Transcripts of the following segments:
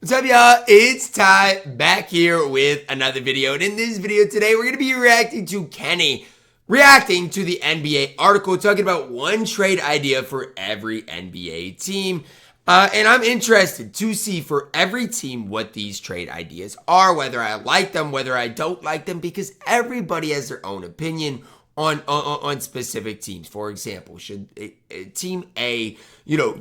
What's up, y'all? It's Ty back here with another video. And in this video today, we're going to be reacting to Kenny reacting to the NBA article talking about one trade idea for every NBA team. And I'm interested to see for every team what these trade ideas are, whether I like them, whether I don't like them, because everybody has their own opinion on specific teams. For example, should team A,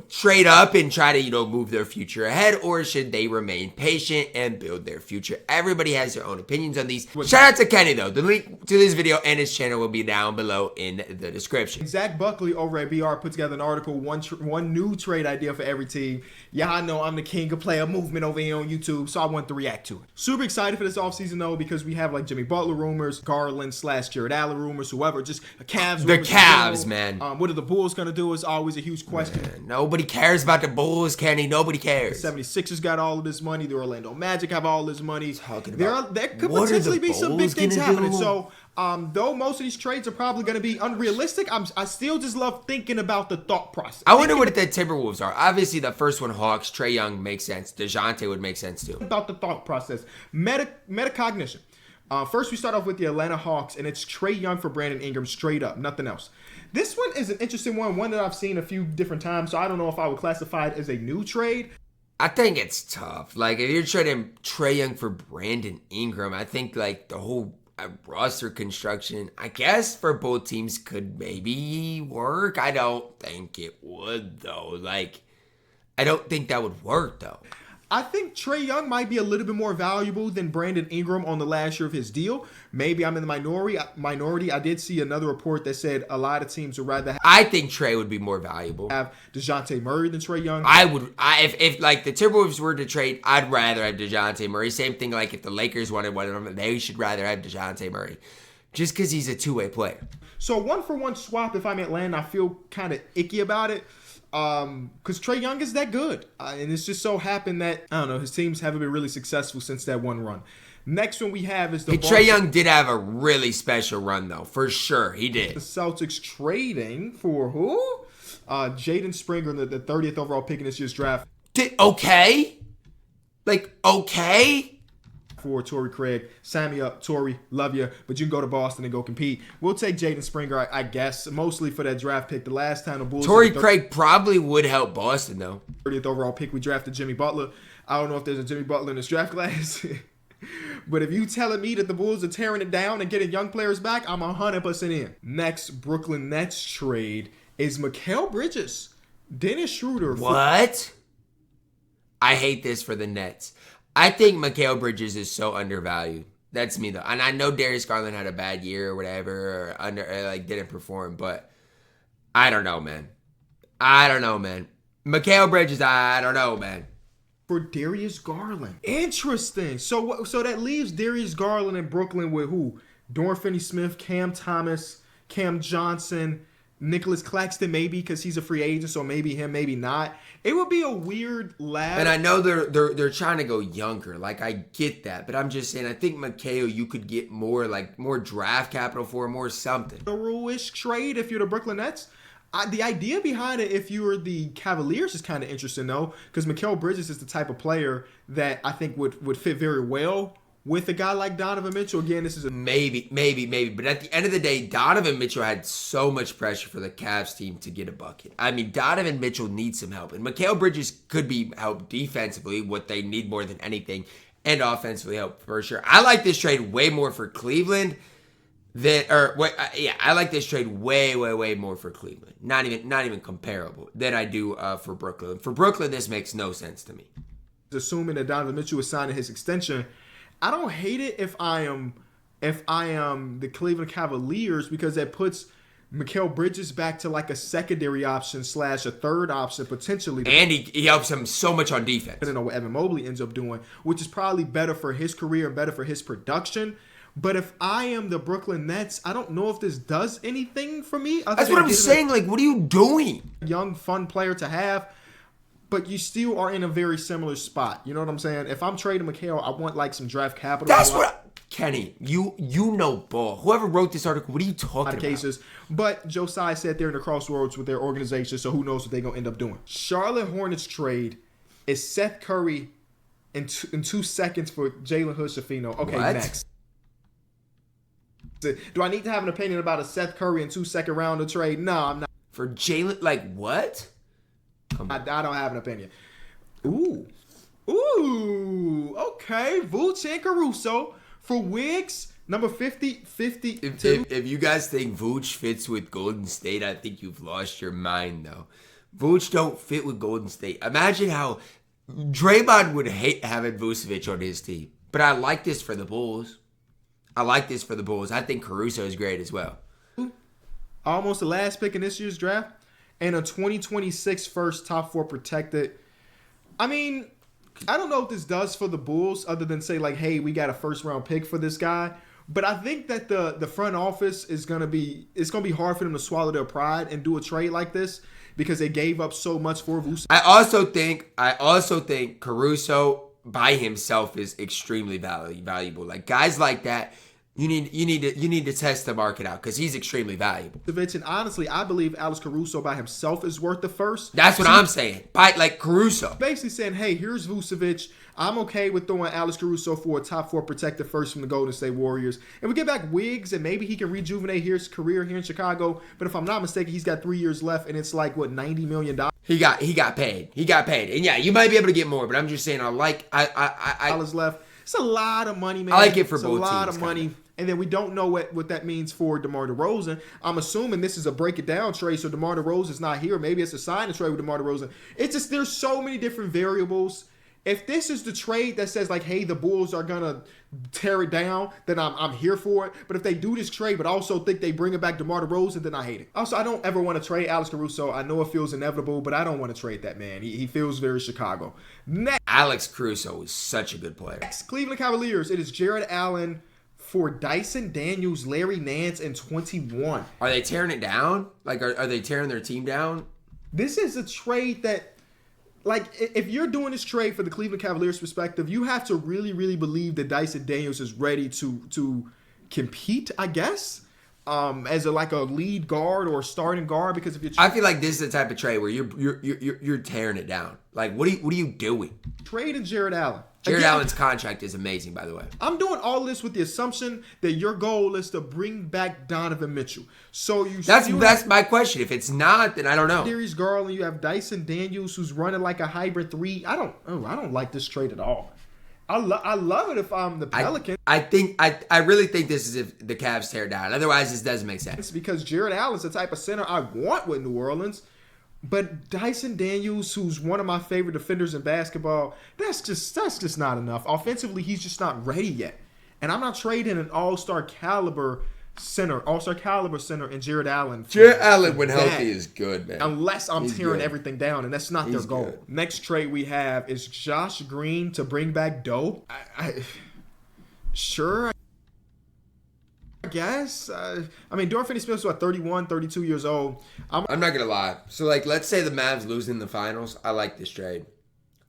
trade up and try to, move their future ahead, or should they remain patient and build their future? Everybody has their own opinions on these. Shout out to Kenny, though. The link to this video and his channel will be down below in the description. Zach Buckley over at BR put together an article, one new trade idea for every team. Yeah, I know I'm the king of player movement over here on YouTube, so I wanted to react to it. Super excited for this offseason, though, because we have like Jimmy Butler rumors, Garland / Jared Allen rumors, whoever, just Cavs. The Cavs, man. What are the Bulls going to do is always a huge question. Man, nobody cares about the Bulls, Kenny. Nobody cares. The 76ers got all of this money. The Orlando Magic have all this money. There could what potentially be some big things happening. Do? So, though most of these trades are probably going to be unrealistic, I still just love thinking about the thought process. I wonder what the Timberwolves are. Obviously, the first one, Hawks, Trae Young makes sense. DeJounte would make sense too. About the thought process, metacognition. First, we start off with the Atlanta Hawks, and it's Trae Young for Brandon Ingram, straight up, nothing else. This one is an interesting one that I've seen a few different times, so I don't know if I would classify it as a new trade. I think it's tough. Like, if you're trading Trae Young for Brandon Ingram, I think, like, the whole roster construction, I guess, for both teams could maybe work. I don't think it would, though. Like, I don't think that would work, though. I think Trae Young might be a little bit more valuable than Brandon Ingram on the last year of his deal. Maybe I'm in the minority. I did see another report that said a lot of teams would rather I think Trae would be more valuable. Have DeJounte Murray than Trae Young. If like the Timberwolves were to trade, I'd rather have DeJounte Murray. Same thing, like if the Lakers wanted one of them, they should rather have DeJounte Murray. Just because he's a two-way player. So 1-for-1 swap, if I'm Atlanta, I feel kind of icky about it. Because Trae Young is that good. And it's just so happened that, I don't know, his teams haven't been really successful since that one run. Next one we have is the Trae Young did have a really special run, though. For sure, he did. The Celtics trading for who? Jaden Springer, the 30th overall pick in this year's draft. Okay? Like, okay? For Torrey Craig. Sign me up, Torrey. Love you. But you can go to Boston and go compete. We'll take Jaden Springer, I guess, mostly for that draft pick. The last time the Bulls... Torrey Craig probably would help Boston, though. 30th overall pick, we drafted Jimmy Butler. I don't know if there's a Jimmy Butler in this draft class. But if you telling me that the Bulls are tearing it down and getting young players back, I'm 100% in. Next Brooklyn Nets trade is Mikal Bridges. Dennis Schroeder. What? I hate this for the Nets. I think Mikal Bridges is so undervalued. That's me, though. And I know Darius Garland had a bad year or whatever, or didn't perform, but I don't know, man. Mikal Bridges, I don't know, man. For Darius Garland. Interesting. So that leaves Darius Garland in Brooklyn with who? Dorian Finney-Smith, Cam Thomas, Cam Johnson, Nicholas Claxton, maybe because he's a free agent, so maybe him, maybe not. It would be a weird lab. And I know they're trying to go younger. Like, I get that, but I'm just saying, I think Mikal, you could get more draft capital for, more something. A rule-ish trade if you're the Brooklyn Nets. The idea behind it, if you were the Cavaliers, is kind of interesting, though, because Mikal Bridges is the type of player that I think would fit very well with a guy like Donovan Mitchell. Again, this is a... Maybe. But at the end of the day, Donovan Mitchell had so much pressure for the Cavs team to get a bucket. I mean, Donovan Mitchell needs some help. And Mikal Bridges could be helped defensively, what they need more than anything, and offensively help for sure. I like this trade way more for Cleveland I like this trade way more for Cleveland. Not even comparable than I do for Brooklyn. For Brooklyn, this makes no sense to me. Assuming that Donovan Mitchell is signing his extension, I don't hate it if I am the Cleveland Cavaliers, because that puts Mikal Bridges back to like a secondary option / a third option potentially. And he helps him so much on defense. I don't know what Evan Mobley ends up doing, which is probably better for his career and better for his production. But if I am the Brooklyn Nets, I don't know if this does anything for me. That's what I'm saying. Like, what are you doing? Young, fun player to have, but you still are in a very similar spot. You know what I'm saying? If I'm trading Mikal, I want like some draft capital. That's Kenny, you know ball. Whoever wrote this article, what are you talking about? Cases. But Josiah said they're in the crossroads with their organization, so who knows what they're going to end up doing. Charlotte Hornets trade is Seth Curry in 2 seconds for Jalen Hood-Schifino. Okay, What? next. Do I need to have an opinion about a Seth Curry and 2 second rounder trade? No, I'm not. For Jalen, like what? I don't have an opinion. Ooh. Okay. Vooch and Caruso for Wiggs, number 52. If you guys think Vooch fits with Golden State, I think you've lost your mind, though. Vooch don't fit with Golden State. Imagine how Draymond would hate having Vucevic on his team. But I like this for the Bulls. I think Caruso is great as well. Almost the last pick in this year's draft. And a 2026 first top 4 protected. I mean, I don't know what this does for the Bulls other than say like, hey, we got a first round pick for this guy. But I think that the front office is going to be hard for them to swallow their pride and do a trade like this because they gave up so much for Vucevic. I also think Caruso by himself is extremely valuable. Like guys like that, you need to test the market out because he's extremely valuable. And honestly, I believe Alex Caruso by himself is worth the first. That's what I'm saying. By like Caruso, basically saying, hey, here's Vucevic. I'm okay with throwing Alex Caruso for a top 4 protected first from the Golden State Warriors. And we get back Wiggs, and maybe he can rejuvenate his career here in Chicago. But if I'm not mistaken, he's got 3 years left, and it's like, what, $90 million? He got paid. And yeah, you might be able to get more, but I'm just saying dollars left. It's a lot of money, man. I like it for it's both teams. It's a lot of money. Kinda. And then we don't know what that means for DeMar DeRozan. I'm assuming this is a break it down trade, so DeMar DeRozan's not here. Maybe it's a sign and trade with DeMar DeRozan. It's just there's so many different variables. If this is the trade that says like, hey, the Bulls are gonna tear it down, then I'm here for it. But if they do this trade, but also think they bring it back DeMar DeRozan, then I hate it. Also, I don't ever want to trade Alex Caruso. I know it feels inevitable, but I don't want to trade that man. He feels very Chicago. Next, Alex Caruso is such a good player. Cleveland Cavaliers. It is Jared Allen for Dyson Daniels, Larry Nance, and 21. Are they tearing it down? Like, are they tearing their team down? This is a trade that, like, if you're doing this trade for the Cleveland Cavaliers perspective, you have to really, really believe that Dyson Daniels is ready to compete, I guess, as a lead guard or a starting guard. Because if you're I feel like this is the type of trade where you're tearing it down. Like, what are you doing? Trading Jared Allen. Jared Allen's contract is amazing, by the way. I'm doing all this with the assumption that your goal is to bring back Donovan Mitchell. So that's my question. If it's not, then I don't know. Darius Garland, you have Dyson Daniels, who's running like a hybrid 3. I don't like this trade at all. I love it if I'm the Pelicans. I really think this is if the Cavs tear down. Otherwise, this doesn't make sense. Because Jared Allen's the type of center I want with New Orleans. But Dyson Daniels, who's one of my favorite defenders in basketball, that's just not enough. Offensively, he's just not ready yet. And I'm not trading an all-star caliber center in Jared Allen. Jared Allen, when healthy, is good, man. Unless I'm tearing everything down, and that's not their goal. Good. Next trade we have is Josh Green to bring back Doe. Sure, I guess. I mean, Dorian Finney-Smith's 31, 32 years old. I'm not going to lie. So, like, let's say the Mavs lose in the finals. I like this trade.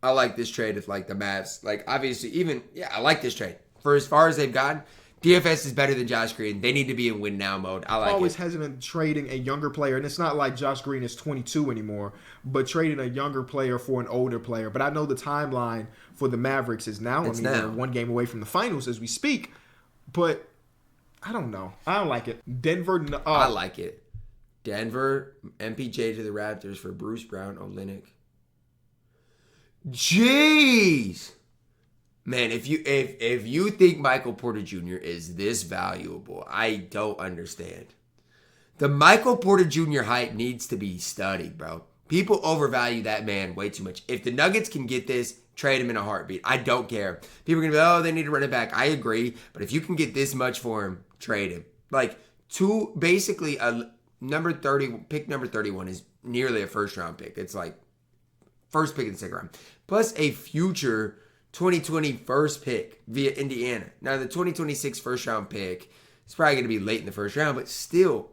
I like this trade if, like, the Mavs, like, obviously, I like this trade. For as far as they've gotten, DFS is better than Josh Green. They need to be in win-now mode. I like it. I'm always hesitant trading a younger player, and it's not like Josh Green is 22 anymore, but trading a younger player for an older player. But I know the timeline for the Mavericks is now. They're 1 game away from the finals as we speak, but I don't know. I don't like it. Denver. I like it. Denver, MPJ to the Raptors for Bruce Brown, Olynyk. Jeez. Man, if you think Michael Porter Jr. is this valuable, I don't understand. The Michael Porter Jr. hype needs to be studied, bro. People overvalue that man way too much. If the Nuggets can get this, trade him in a heartbeat. I don't care. People are going to be, they need to run it back. I agree. But if you can get this much for him, trade him. Like, basically, pick number 31 is nearly a first-round pick. It's like first pick in the second round. Plus a future 2020 first pick via Indiana. Now, the 2026 first-round pick is probably going to be late in the first round, but still,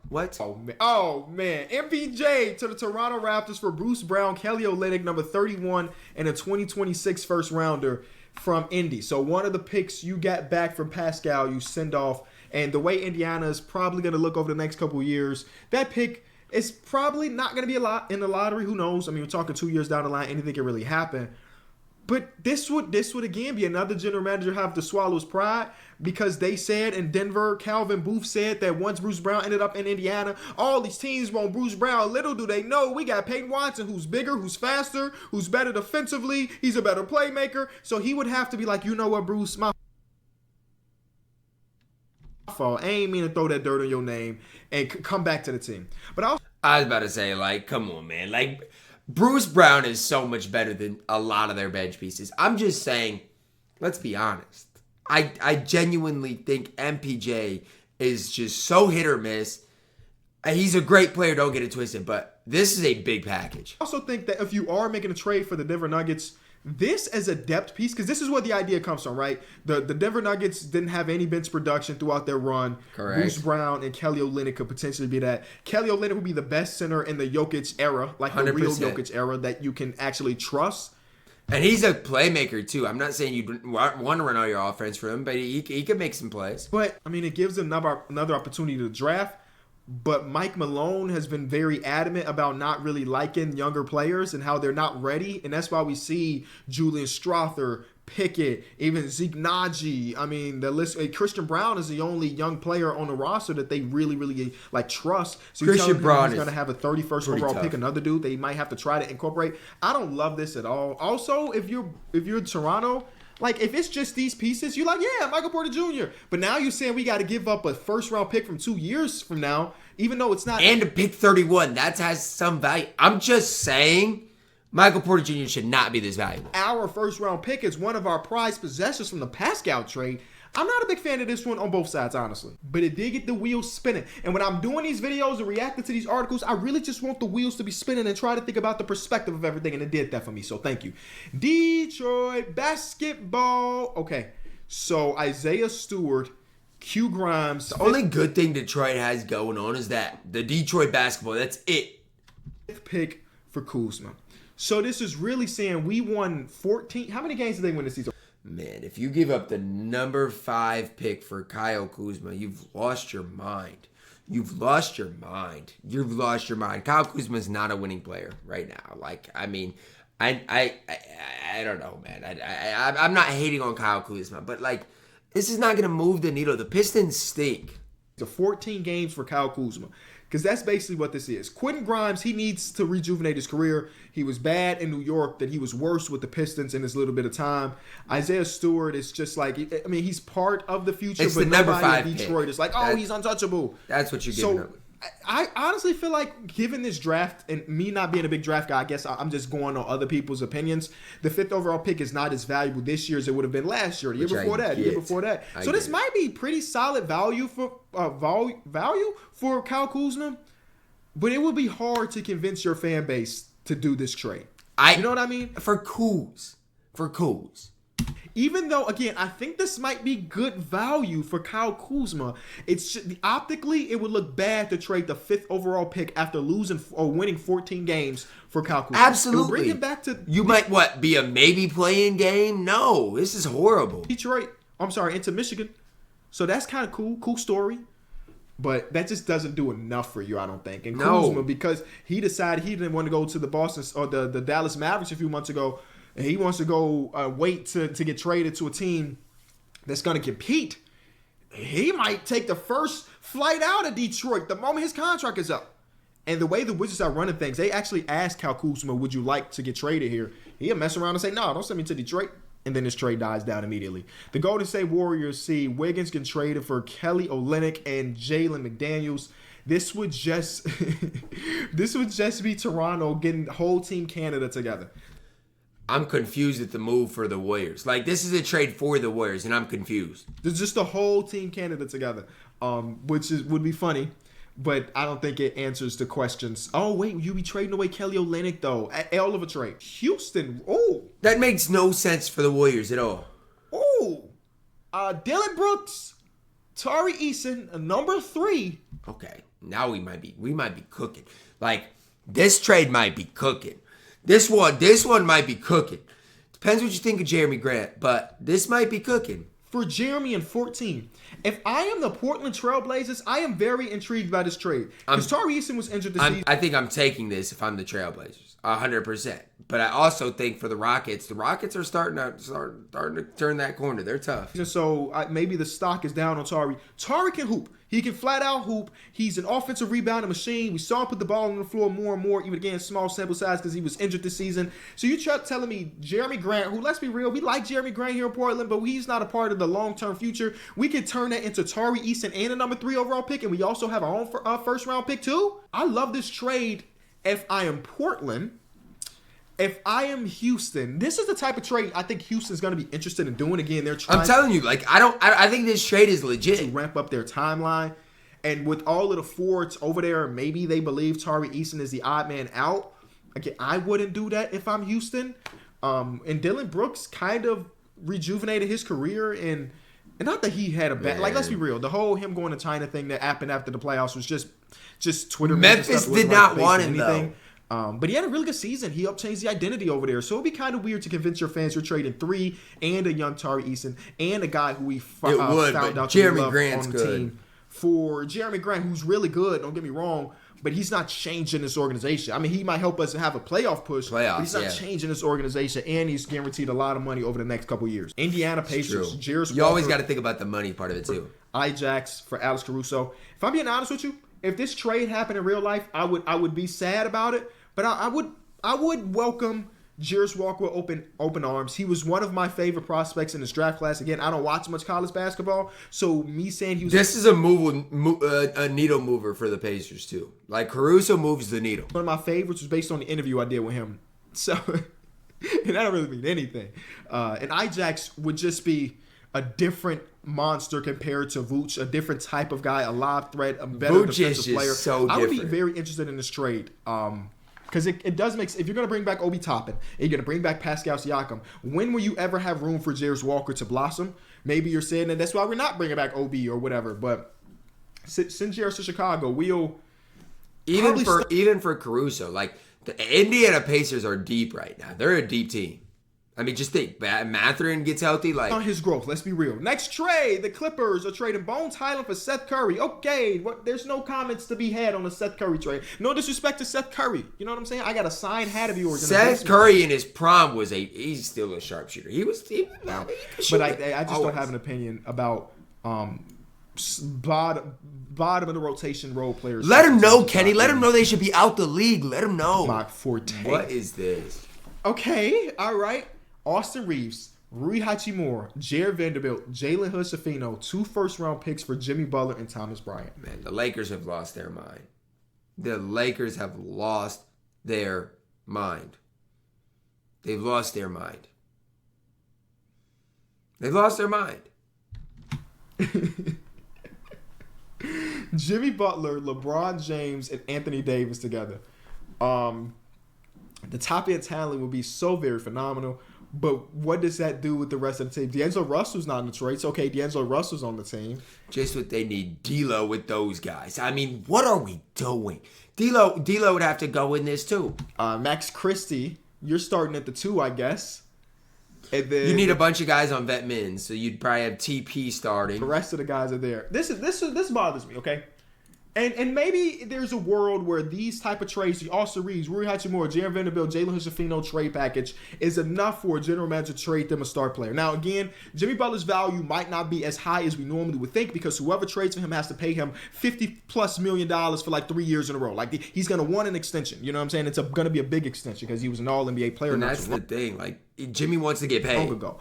what? Oh, man. MPJ to the Toronto Raptors for Bruce Brown, Kelly Olynyk, number 31, and a 2026 first-rounder from Indy. So one of the picks you got back from Pascal, you send off. And the way Indiana is probably going to look over the next couple of years, that pick is probably not going to be a lot in the lottery. Who knows? I mean, we're talking 2 years down the line. Anything can really happen. But this would again be another general manager have to swallow his pride, because they said in Denver, Calvin Booth said that once Bruce Brown ended up in Indiana, all these teams want Bruce Brown. Little do they know, we got Peyton Watson, who's bigger, who's faster, who's better defensively. He's a better playmaker. So he would have to be like, you know what, Bruce, my fault. I ain't mean to throw that dirt on your name, and come back to the team. But I was about to say, like, come on, man. Like, Bruce Brown is so much better than a lot of their bench pieces. I'm just saying, let's be honest. I genuinely think MPJ is just so hit or miss. He's a great player, don't get it twisted, but this is a big package. I also think that if you are making a trade for the Denver Nuggets, this as a depth piece, because this is where the idea comes from, right? The Denver Nuggets didn't have any bench production throughout their run. Correct. Bruce Brown and Kelly Olynyk could potentially be that. Kelly Olynyk would be the best center in the Jokic era, like 100%. The real Jokic era that you can actually trust. And he's a playmaker, too. I'm not saying you want to run all your offense for him, but he can make some plays. But, I mean, it gives them another opportunity to draft. But Mike Malone has been very adamant about not really liking younger players and how they're not ready. And that's why we see Julian Strother, Pickett, even Zeke Naji. I mean, the list. Christian Brown is the only young player on the roster that they really like trust. So Christian Brown is going to have a 31st overall pick. Another dude they might have to try to incorporate. I don't love this at all. Also, if you're Toronto, like, if it's just these pieces, you're like, yeah, Michael Porter Jr. But now you're saying we got to give up a first-round pick from 2 years from now, even though it's not. And a pick 31. That has some value. I'm just saying Michael Porter Jr. should not be this valuable. Our first-round pick is one of our prized possessions from the Pascal trade. I'm not a big fan of this one on both sides, honestly. But it did get the wheels spinning. And when I'm doing these videos and reacting to these articles, I really just want the wheels to be spinning and try to think about the perspective of everything. And it did that for me, so thank you. Detroit basketball. Okay, so Isaiah Stewart, Q Grimes. The only good thing Detroit has going on is that the Detroit basketball, that's it. Fifth pick for Kuzma. So this is really saying we won 14. How many games did they win this season? Man, if you give up the number 5 pick for Kyle Kuzma, you've lost your mind. You've lost your mind. You've lost your mind. Kyle Kuzma is not a winning player right now. Like, I mean, I don't know, man. I'm not hating on Kyle Kuzma, but like, this is not going to move the needle. The Pistons stink. The 14 games for Kyle Kuzma. Because that's basically what this is. Quentin Grimes, he needs to rejuvenate his career. He was bad in New York, then he was worse with the Pistons in his little bit of time. Isaiah Stewart is just like, I mean, he's part of the future, it's but the number nobody 5 in Detroit pick. is like, oh, he's untouchable. That's what you're giving up. I honestly feel like, given this draft, and me not being a big draft guy, I guess I'm just going on other people's opinions. The 5th overall pick is not as valuable this year as it would have been last year, the year before that. So this might be pretty solid value for Kyle Kuzma, but it would be hard to convince your fan base to do this trade. You know what I mean? For Kuz. Even though, again, I think this might be good value for Kyle Kuzma. It's just, optically, it would look bad to trade the 5th overall pick after losing or winning 14 games for Kyle Kuzma. Absolutely. Bring it back to you might be a maybe playing game? No, this is horrible. Detroit. I'm sorry, into Michigan. So that's kind of cool story. But that just doesn't do enough for you, I don't think. And Kuzma, because he decided he didn't want to go to the Boston or the Dallas Mavericks a few months ago. And he wants to go wait to get traded to a team that's going to compete. He might take the first flight out of Detroit the moment his contract is up. And the way the Wizards are running things, they actually asked Kyle Kuzma, would you like to get traded here? He'll mess around and say, no, don't send me to Detroit. And then this trade dies down immediately. The Golden State Warriors see Wiggins get traded for Kelly Olynyk and Jalen McDaniels. This would just be Toronto getting the whole Team Canada together. I'm confused at the move for the Warriors. Like, this is a trade for the Warriors, and I'm confused. There's just the whole Team Canada together, which would be funny. But I don't think it answers the questions. Oh, wait, you be trading away Kelly Olynyk, though. Hell of a trade. Houston, that makes no sense for the Warriors at all. Dylan Brooks, Tari Eason, number 3. Okay, now we might be cooking. Like, this trade might be cooking. This one might be cooking. Depends what you think of Jeremy Grant, but this might be cooking. For Jeremy in 14. If I am the Portland Trailblazers, I am very intrigued by this trade. Because Tari Eason was injured this season. I think I'm taking this if I'm the Trailblazers. 100%. But I also think for the Rockets are starting to turn that corner. They're tough. So maybe the stock is down on Tari. Tari can hoop. He can flat out hoop. He's an offensive rebounding machine. We saw him put the ball on the floor more and more, even again, small sample size because he was injured this season. So you try telling me Jeremy Grant, who, let's be real, we like Jeremy Grant here in Portland, but he's not a part of the long-term future. We can turn that into Tari Eason and a number 3 overall pick, and we also have our own first-round pick too? I love this trade if I am Portland. If I am Houston, this is the type of trade I think Houston's going to be interested in doing. Again, they're trying. I'm telling you, like I think this trade is legit. To ramp up their timeline, and with all of the forwards over there, maybe they believe Tari Eason is the odd man out. Again, I wouldn't do that if I'm Houston. And Dylan Brooks kind of rejuvenated his career, and not that he had a bad. Like, let's be real, the whole him going to China thing that happened after the playoffs was just Twitter. Memphis did not want him though. But he had a really good season. He helped change the identity over there. So it'd be kind of weird to convince your fans you're trading 3 and a young Tari Eason and a guy who we found out Jeremy Grant's on the good. team for Jeremy Grant, who's really good. Don't get me wrong, but he's not changing this organization. I mean, he might help us have a playoff push. But he's not changing this organization, and he's guaranteed a lot of money over the next couple of years. Indiana Pacers, Jairus You always got to think about the money part of it too. Ajax for Alex Caruso. If I'm being honest with you, if this trade happened in real life, I would be sad about it. But I would welcome Jairus Walker with open arms. He was one of my favorite prospects in this draft class. Again, I don't watch much college basketball, so me saying he was... This is a needle mover for the Pacers too. Like, Caruso moves the needle. One of my favorites was based on the interview I did with him. So, and that don't really mean anything. And Ajax would just be a different monster compared to Vooch, a different type of guy, a live threat, a better defensive player. So I would be very interested in this trade. Because it does make sense. If you're going to bring back Obi Toppin and you're going to bring back Pascal Siakam, when will you ever have room for Jairus Walker to blossom? Maybe you're saying that that's why we're not bringing back Obi or whatever. But send Jairus to Chicago. We'll even for Caruso, like the Indiana Pacers are deep right now. They're a deep team. I mean, just think, Mathurin gets healthy. Like, on his growth, let's be real. Next trade, the Clippers are trading Bones Highland for Seth Curry. Okay, there's no comments to be had on the Seth Curry trade. No disrespect to Seth Curry. You know what I'm saying? I got a signed hat of yours. Seth Curry in his prime he's still a sharpshooter. He but I just don't have an opinion about bottom of the rotation role players. Let him know, Kenny. Let him know they should be out the league. Let him know. Mock Forte. What is this? Okay, all right. Austin Reeves, Rui Hachimura, Jared Vanderbilt, Jalen Hood-Schifino, 2 first-round picks for Jimmy Butler and Thomas Bryant. Man, the Lakers have lost their mind. The Lakers have lost their mind. They've lost their mind. They've lost their mind. Jimmy Butler, LeBron James, and Anthony Davis together. The top end talent would be so very phenomenal. But what does that do with the rest of the team? D'Angelo Russell's not in the trade. So, okay, D'Angelo Russell's on the team. Just what they need. D'Lo with those guys. I mean, what are we doing? D'Lo would have to go in this too. Max Christie, you're starting at the 2, I guess. And then you need a bunch of guys on vet mins, so you'd probably have TP starting. The rest of the guys are there. This bothers me, okay? And maybe there's a world where these type of trades, the Austin Reeves, Rui Hachimura, Jared Vanderbilt, Jalen Hood-Schifino trade package is enough for a general manager to trade them a star player. Now, again, Jimmy Butler's value might not be as high as we normally would think because whoever trades for him has to pay him $50+ million for like 3 years in a row. Like, he's going to want an extension. You know what I'm saying? It's going to be a big extension because he was an All-NBA player. And that's the thing. Like, Jimmy wants to get paid. Long ago.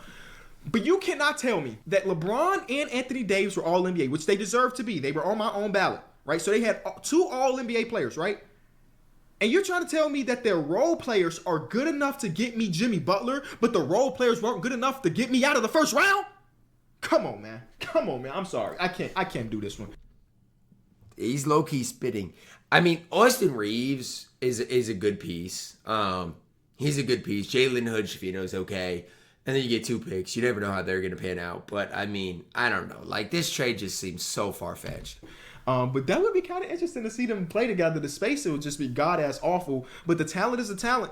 But you cannot tell me that LeBron and Anthony Davis were All-NBA, which they deserve to be. They were on my own ballot. Right, so they had 2 All-NBA players, right? And you're trying to tell me that their role players are good enough to get me Jimmy Butler, but the role players weren't good enough to get me out of the first round? Come on, man. I'm sorry. I can't do this one. He's low-key spitting. I mean, Austin Reeves is a good piece. He's a good piece. Jalen Hood-Schifino is okay. And then you get 2 picks. You never know how they're going to pan out. But, I mean, I don't know. Like, this trade just seems so far-fetched. But that would be kind of interesting to see them play together. The space, it would just be god-ass awful. But the talent is the talent.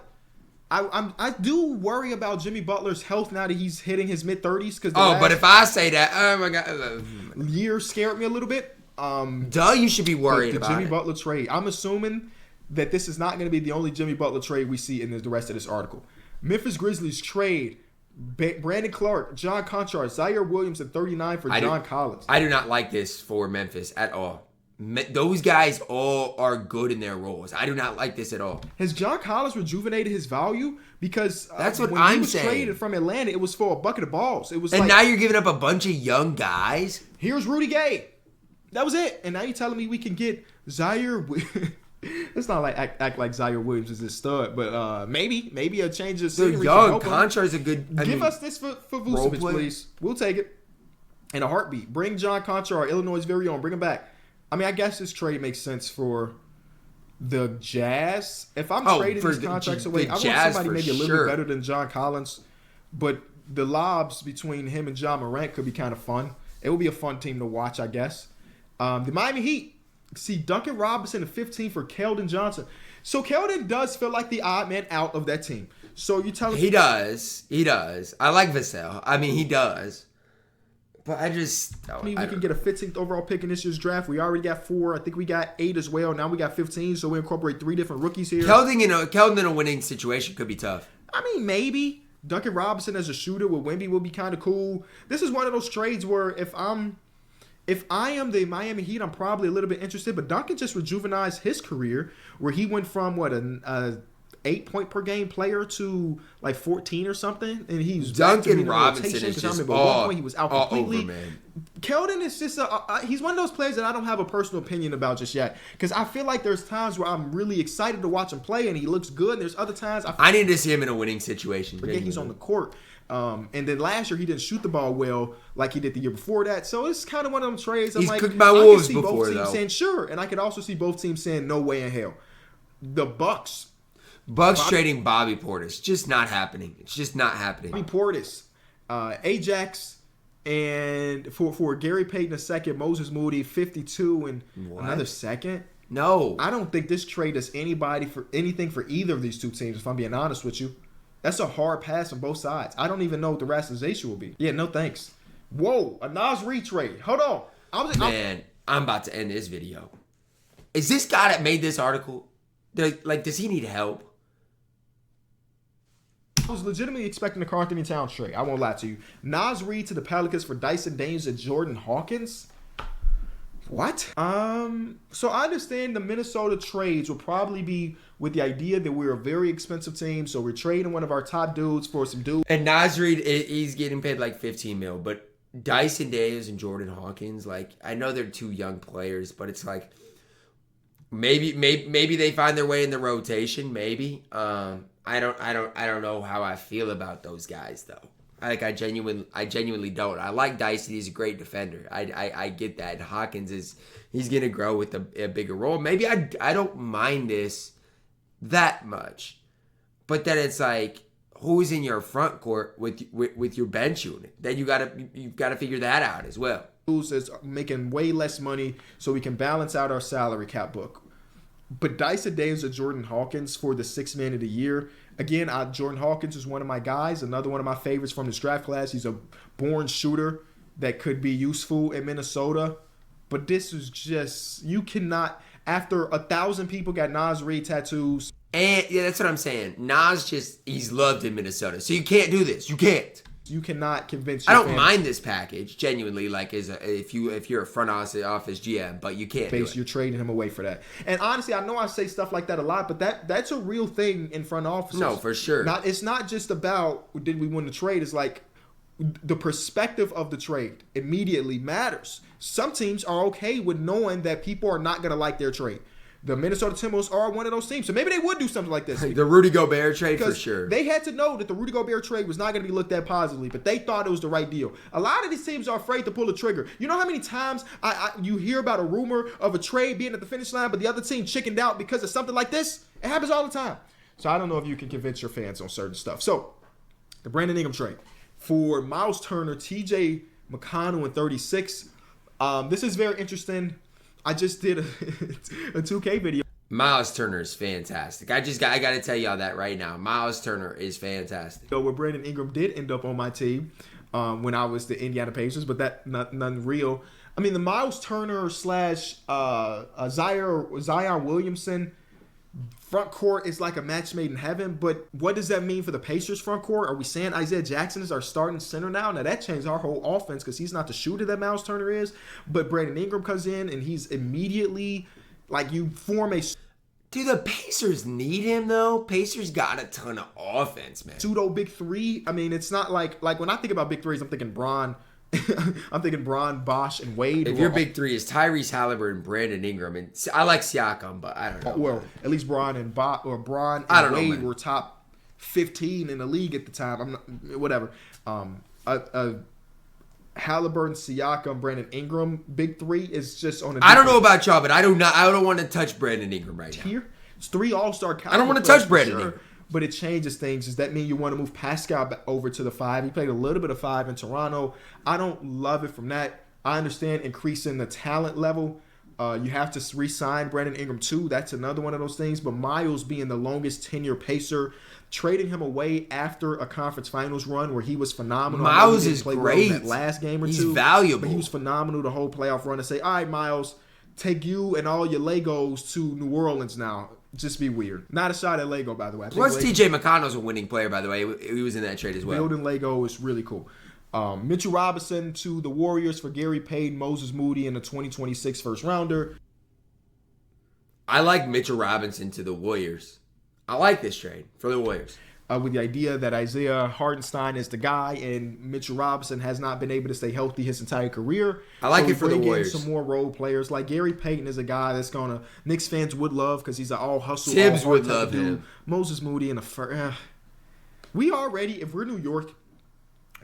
I do worry about Jimmy Butler's health now that he's hitting his mid-30s. But if I say that, oh my God. Year scared me a little bit. You should be worried about the Jimmy it. Butler trade. I'm assuming that this is not going to be the only Jimmy Butler trade we see in the rest of this article. Memphis Grizzlies trade Brandon Clark, John Conchar, Zaire Williams at 39 for John Collins. I do not like this for Memphis at all. Those guys all are good in their roles. I do not like this at all. Has John Collins rejuvenated his value? Because that's what when I'm he was saying. Traded from Atlanta, it was for a bucket of balls. It was, and now you're giving up a bunch of young guys. Here's Rudy Gay. That was it. And now you're telling me we can get Zaire. It's not like act like Zaire Williams is this stud, but maybe a change of scenery. Young Conchar's a good. Give us this for Vucevic, please. We'll take it in a heartbeat. Bring John Conchar, Illinois' very own. Bring him back. I mean, I guess this trade makes sense for the Jazz. If I'm trading these contracts away, I want somebody maybe a little bit better than John Collins. But the lobs between him and John Morant could be kind of fun. It would be a fun team to watch, I guess. The Miami Heat see Duncan Robinson at 15 for Keldon Johnson. So Keldon does feel like the odd man out of that team. So you telling me he does. I like Vassell. I mean, he does. But I mean, we can get a 15th overall pick in this year's draft. We already got 4. I think we got 8 as well. Now we got 15, so we incorporate 3 different rookies here. Keldon in a winning situation could be tough. I mean, maybe. Duncan Robinson as a shooter with Wemby would be kind of cool. This is one of those trades where if I am the Miami Heat, I'm probably a little bit interested. But Duncan just rejuvenized his career where he went from, a 8-point-per-game player to like 14 or something, and he's Duncan Robinson is just all he was out completely. Over, man. Keldon is just he's one of those players that I don't have a personal opinion about just yet, because I feel like there's times where I'm really excited to watch him play and he looks good, and there's other times I need to see him in a winning situation. Forget he's on the court. And then last year he didn't shoot the ball well like he did the year before that. So it's kind of one of them trades. He's cooked by Wolves before, both teams though. Saying sure, and I could also see both teams saying no way in hell. The Bucks trading Bobby Portis. Just not happening. It's just not happening. Bobby Portis, Ajax, and for Gary Payton II, Moses Moody, 52, and another second. No. I don't think this trade does anything for either of these two teams, if I'm being honest with you. That's a hard pass on both sides. I don't even know what the rationalization will be. Yeah, no thanks. Whoa, a Nas Reed trade. Hold on. I'm about to end this video. Is this guy that made this article, does he need help? I was legitimately expecting the Karl-Anthony Towns trade. I won't lie to you. Nas Reed to the Pelicans for Dyson Daniels and Jordan Hawkins. What? So I understand the Minnesota trades will probably be with the idea that we're a very expensive team, so we're trading one of our top dudes for some dudes. And Nas Reed, he's getting paid like $15 million, but Dyson Daniels and Jordan Hawkins, I know they're 2 young players, but it's like maybe they find their way in the rotation. Maybe. I don't know how I feel about those guys though. I genuinely don't. I like Dyson. He's a great defender. I get that. And Hawkins he's gonna grow with a bigger role. Maybe I don't mind this that much, but then it's like, who's in your front court with your bench unit? Then you've got to figure that out as well. Who's making way less money so we can balance out our salary cap book. But Dyson Daniels or Jordan Hawkins for the 6th man of the year. Again, Jordan Hawkins is one of my guys, another one of my favorites from this draft class. He's a born shooter that could be useful in Minnesota. But this is just, you cannot, after 1,000 people got Nas Reed tattoos. And yeah, that's what I'm saying. Nas he's loved in Minnesota. So you can't do this. You can't. You cannot convince your I don't fans. mind this package, genuinely, if you're a front office GM, but you can't do it. You're trading him away for that. And honestly, I know I say stuff like that a lot, but that's a real thing in front offices. No, for sure. It's not just about did we win the trade. It's like the perspective of the trade immediately matters. Some teams are okay with knowing that people are not going to like their trade. The Minnesota Timberwolves are one of those teams. So maybe they would do something like this. The Rudy Gobert trade, for sure. They had to know that the Rudy Gobert trade was not going to be looked at positively, but they thought it was the right deal. A lot of these teams are afraid to pull the trigger. You know how many times you hear about a rumor of a trade being at the finish line, but the other team chickened out because of something like this? It happens all the time. So I don't know if you can convince your fans on certain stuff. So the Brandon Ingram trade for Miles Turner, TJ McConnell, and 36. This is very interesting. I just did a 2K video. Miles Turner is fantastic. I got to tell y'all that right now. Miles Turner is fantastic. So where Brandon Ingram did end up on my team when I was the Indiana Pacers, but that none real. I mean, the Miles Turner / Zion Williamson Front court is like a match made in heaven, but what does that mean for the Pacers front court? Are we saying Isaiah Jackson is our starting center now? Now that changed our whole offense because he's not the shooter that Miles Turner is, but Brandon Ingram comes in and he's immediately like you form a Do the Pacers need him though? Pacers got a ton of offense, man. pseudo big three. I mean, it's not like when I think about big threes, I'm thinking Bron. I'm thinking Bron, Bosh, and Wade. If your big three is Tyrese Halliburton, Brandon Ingram, and I like Siakam, but I don't know. Well, at least Bron and Bron I and don't know, Wade man. were top 15 in the league at the time. I'm not, whatever. Halliburton, Siakam, Brandon Ingram, big three is just on a. I don't know about y'all, but I don't want to touch Brandon Ingram right now. Here, it's 3 All-Star. I don't want to touch Brandon Ingram. But it changes things. Does that mean you want to move Pascal back over to the 5? He played a little bit of 5 in Toronto. I don't love it from that. I understand increasing the talent level. You have to re-sign Brandon Ingram too. That's another one of those things. But Miles being the longest tenure Pacer, trading him away after a conference finals run where he was phenomenal. Miles is great. That last game or He's two, valuable. But he was phenomenal the whole playoff run. And say, all right, Miles, take you and all your Legos to New Orleans now. Just be weird. Not a shot at Lego, by the way. Plus, TJ McConnell's a winning player, by the way. He was in that trade as well. Building Lego is really cool. Mitchell Robinson to the Warriors for Gary Payton, Moses Moody, and the 2026 first rounder. I like Mitchell Robinson to the Warriors. I like this trade for the Warriors. With the idea that Isaiah Hartenstein is the guy and Mitchell Robinson has not been able to stay healthy his entire career. I like it for the Warriors. Some more role players. Like Gary Payton is a guy that's going to Knicks fans would love because he's an all hustle. Tibbs all would type of love dude. him. Moses Moody and we already, if we're New York,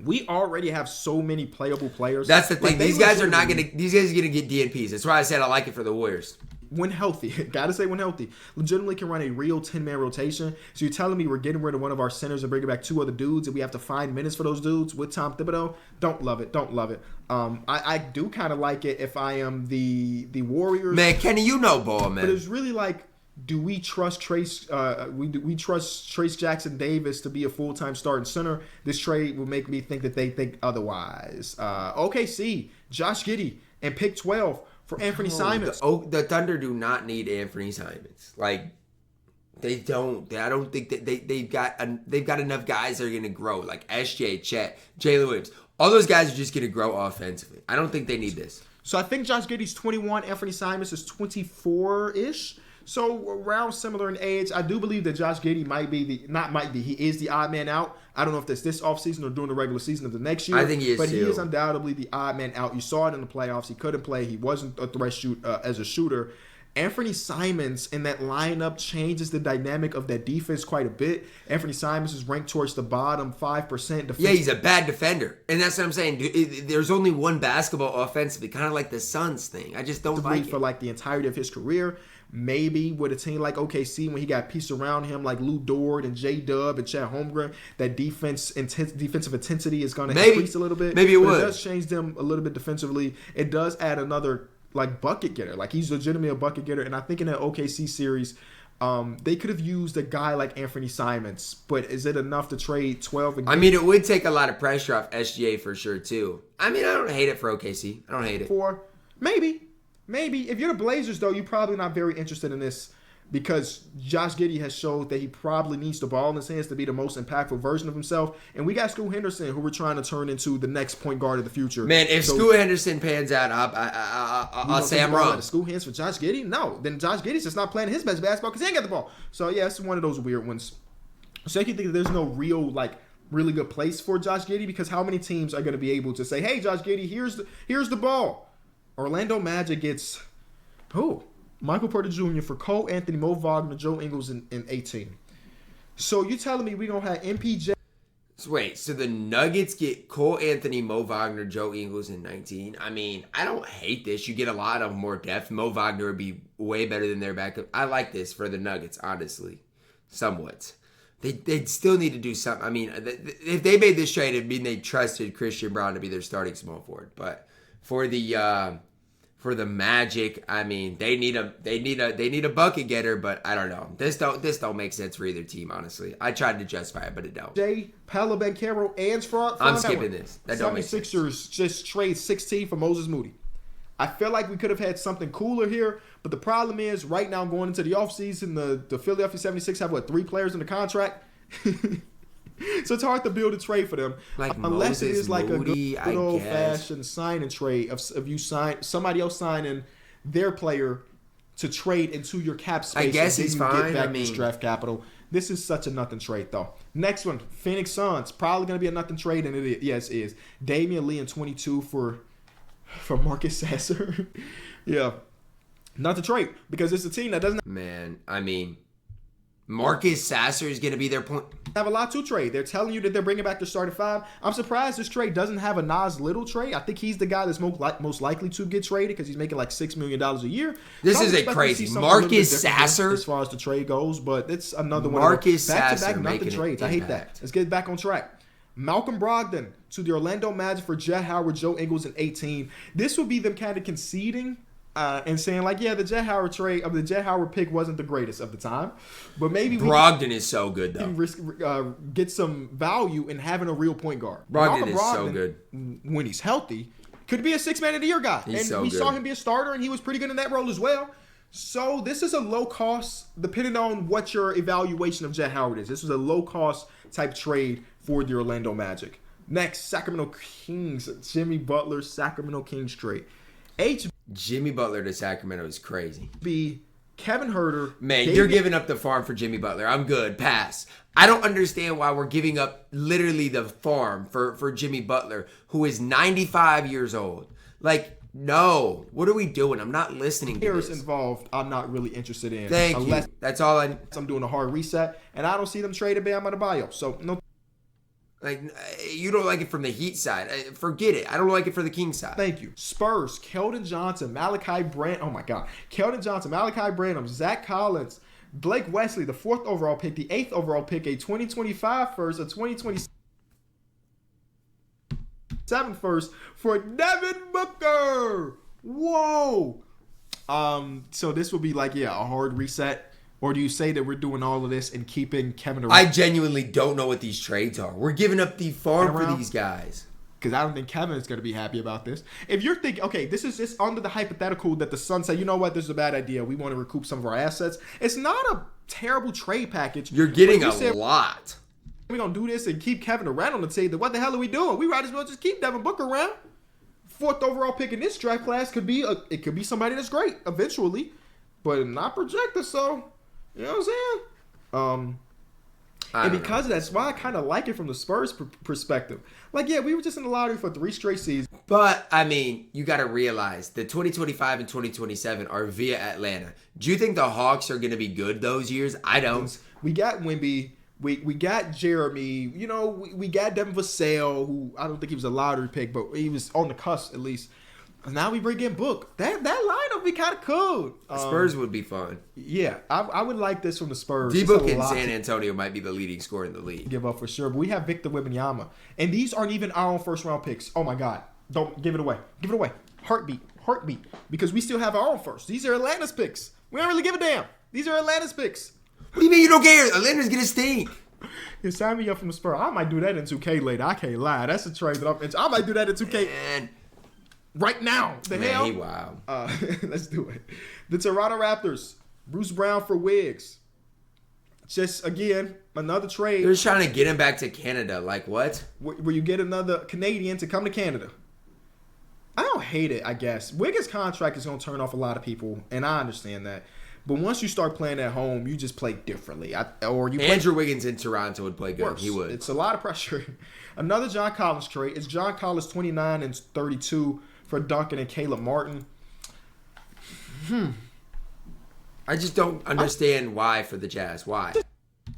we already have so many playable players. That's the thing. Like, These guys are not going to. These guys are going to get DNPs. That's why I said I like it for the Warriors. When healthy, gotta say when healthy, legitimately can run a real 10-man rotation. So you're telling me we're getting rid of one of our centers and bringing back 2 other dudes and we have to find minutes for those dudes with Tom Thibodeau? Don't love it. I do kind of like it if I am the Warriors. Man, Kenny, you know ball, man. But it's really like, do we trust Trace? We trust Trace Jackson Davis to be a full-time starting center? This trade will make me think that they think otherwise. OKC, Josh Giddey, and pick 12. For Anthony Simons. The Thunder do not need Anthony Simons. Like, they don't. I don't think that they've got enough guys that are going to grow. Like SJ, Chet, Jalen Williams. All those guys are just going to grow offensively. I don't think they need this. So I think Josh Giddey's 21. Anthony Simons is 24-ish. So around similar in age. I do believe that Josh Giddey he is the odd man out. I don't know if that's this offseason or during the regular season of the next year. I think he is But too. he is undoubtedly the odd man out. You saw it in the playoffs. He couldn't play. He wasn't a threat as a shooter. Anthony Simons in that lineup changes the dynamic of that defense quite a bit. Anthony Simons is ranked towards the bottom 5%. Yeah, he's a bad defender. And that's what I'm saying. There's only one basketball offensively, kind of like the Suns thing. I just don't like it. For like the entirety of his career. Maybe with a team like OKC, when he got pieces around him like Lou Dort and J-Dub and Chad Holmgren, that defensive intensity is going to increase a little bit. Maybe it would. It does change them a little bit defensively. It does add another like bucket getter. Like he's legitimately a bucket getter. And I think in that OKC series, they could have used a guy like Anthony Simons. But is it enough to trade 12 again? I mean, it would take a lot of pressure off SGA for sure, too. I mean, I don't hate it for OKC. I don't hate it. Maybe. If you're the Blazers, though, you're probably not very interested in this because Josh Giddey has showed that he probably needs the ball in his hands to be the most impactful version of himself. And we got Scoot Henderson, who we're trying to turn into the next point guard of the future. Man, if Scoot Henderson pans out, I'll say I'm wrong. Scoot hands for Josh Giddey? No. Then Josh Giddey's just not playing his best basketball because he ain't got the ball. So, yeah, it's one of those weird ones. So, I can think that there's no real, really good place for Josh Giddey because how many teams are going to be able to say, hey, Josh Giddey, here's the ball? Orlando Magic gets Michael Porter Jr. for Cole Anthony, Mo Wagner, Joe Ingles in 18. So you telling me we don't have MPJ? Wait, so the Nuggets get Cole Anthony, Mo Wagner, Joe Ingles in 19? I mean, I don't hate this. You get a lot of more depth. Mo Wagner would be way better than their backup. I like this for the Nuggets, honestly, somewhat. They'd still need to do something. I mean, if they made this trade, it'd mean they trusted Christian Braun to be their starting small forward. But for the Magic, I mean, they need a bucket getter, but I don't know. This don't make sense for either team, honestly. I tried to justify it, but it don't. Jay, Paolo Banchero, and Fraud. I'm skipping this. That don't make sense. 76ers just trade 16 for Moses Moody. I feel like we could have had something cooler here, but the problem is right now going into the offseason, the Philadelphia 76 have, 3 players in the contract? So it's hard to build a trade for them. Like unless it is like Moody, a good old-fashioned sign-and trade of you somebody else signing their player to trade into your cap space. I guess he's fine. Get back this draft capital. This is such a nothing trade, though. Next one, Phoenix Suns. Probably going to be a nothing trade, and it is. Damian Lee in 22 for Marcus Sasser. Yeah. Nothing trade, because it's a team that doesn't Marcus Sasser is going to be their point. Have a lot to trade. They're telling you that they're bringing back their starting 5. I'm surprised this trade doesn't have a Nas Little trade. I think he's the guy that's most likely to get traded because he's making like $6 million a year. This is a crazy Marcus Sasser as far as the trade goes, but it's another one. Marcus Sasser nothing trades. I hate that. Let's get back on track. Malcolm Brogdon to the Orlando Magic for Jet Howard, Joe Ingles in 18. This would be them kind of conceding. And saying like, yeah, the Jet Howard pick wasn't the greatest of the time, but maybe Brogdon is so good though. Get some value in having a real point guard. Brogdon is so good when he's healthy. Could be a 6 man of the year guy, we saw him be a starter, and he was pretty good in that role as well. So this is a low cost, depending on what your evaluation of Jet Howard is. This was a low cost type trade for the Orlando Magic. Next, Sacramento Kings, Jimmy Butler, Sacramento Kings trade. Jimmy Butler to Sacramento is crazy. Kevin Huerter. Man, you're giving up the farm for Jimmy Butler. I'm good. Pass. I don't understand why we're giving up literally the farm for Jimmy Butler, who is 95 years old. Like, no. What are we doing? I'm not listening to this. Involved, I'm not really interested in. Thank you. That's all I'm doing a hard reset, and I don't see them trading Bam Adebayo. So, no. Like, you don't like it from the Heat side. Forget it. I don't like it for the King side. Thank you. Spurs, Keldon Johnson, Malachi Branham. Oh, my God. Keldon Johnson, Malachi Branham, Zach Collins, Blake Wesley, the 4th overall pick, the 8th overall pick, a 2025 first, a 2027 first for Devin Booker. Whoa. So this will be like, a hard reset. Or do you say that we're doing all of this and keeping Kevin Durant? I genuinely don't know what these trades are. We're giving up the farm for these guys. Because I don't think Kevin is going to be happy about this. If you're thinking, okay, this is just under the hypothetical that the Suns say, you know what, this is a bad idea. We want to recoup some of our assets. It's not a terrible trade package. You're getting a lot. We're going to do this and keep Kevin Durant on the table. What the hell are we doing? We might as well just keep Devin Booker around. 4th overall pick in this draft class could be somebody that's great eventually, but not projected. So, you know what I'm saying? And because of that's why I kind of like it from the Spurs perspective. Like, yeah, we were just in the lottery for 3 straight seasons. But, I mean, you got to realize the 2025 and 2027 are via Atlanta. Do you think the Hawks are going to be good those years? I don't. We got Wemby. We got Jeremy. You know, we got Devin Vassell, who I don't think he was a lottery pick, but he was on the cusp at least. Now we bring in Book. That lineup be kind of cool. Spurs would be fun. Yeah, I would like this from the Spurs. D-Book in San Antonio might be the leading scorer in the league. Give up for sure. But we have Victor Wembanyama. And these aren't even our own first-round picks. Oh, my God. Don't give it away. Give it away. Heartbeat. Because we still have our own first. These are Atlanta's picks. We don't really give a damn. These are Atlanta's picks. What do you mean you don't care? Atlanta's going to stink. You sign me up from the Spurs. I might do that in 2K later. I can't lie. That's a trade that I might do that in 2K. Man. Right now. Hell? Wow. Let's do it. The Toronto Raptors. Bruce Brown for Wiggs. Just, again, another trade. They're just trying to get him back to Canada. Like, what? Where you get another Canadian to come to Canada. I don't hate it, I guess. Wiggins' contract is going to turn off a lot of people, and I understand that. But once you start playing at home, you just play differently. Andrew Wiggins in Toronto would play good. Worse. He would. It's a lot of pressure. Another John Collins trade. It's John Collins 29 and 32 for Duncan and Caleb Martin. I just don't understand why for the Jazz. Why? I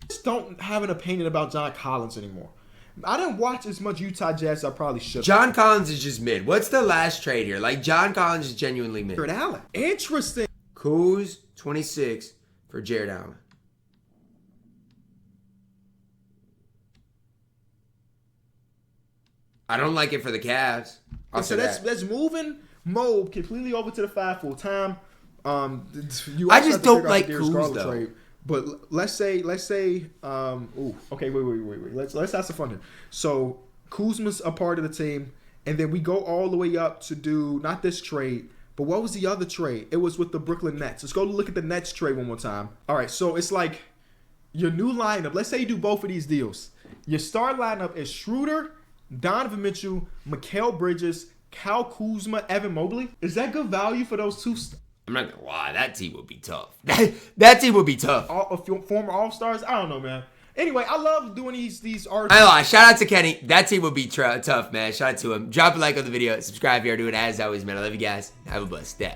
just don't have an opinion about John Collins anymore. I didn't watch as much Utah Jazz as I probably should. John Collins is just mid. What's the last trade here? Like, John Collins is genuinely mid. Jared Allen. Interesting. Kuz, 26 for Jared Allen. I don't like it for the Cavs. So that's moving Mobe completely over to the 5 full time. I just don't like Kuz though. Trade. But let's say, okay, wait. Let's have some fun here. So Kuzma's a part of the team, and then we go all the way up to do not this trade, But what was the other trade? It was with the Brooklyn Nets. Let's go look at the Nets trade one more time. All right, so it's like your new lineup. Let's say you do both of these deals. Your start lineup is Schroeder, Donovan Mitchell, Mikal Bridges, Kyle Kuzma, Evan Mobley. Is that good value for those two? I'm not gonna lie, that team would be tough. That team would be tough. Former All-Stars? I don't know, man. Anyway, I love doing these articles. I don't lie. Shout out to Kenny. That team would be tough, man. Shout out to him. Drop a like on the video. Subscribe if you're doing it as always, man. I love you guys. Have a blessed day.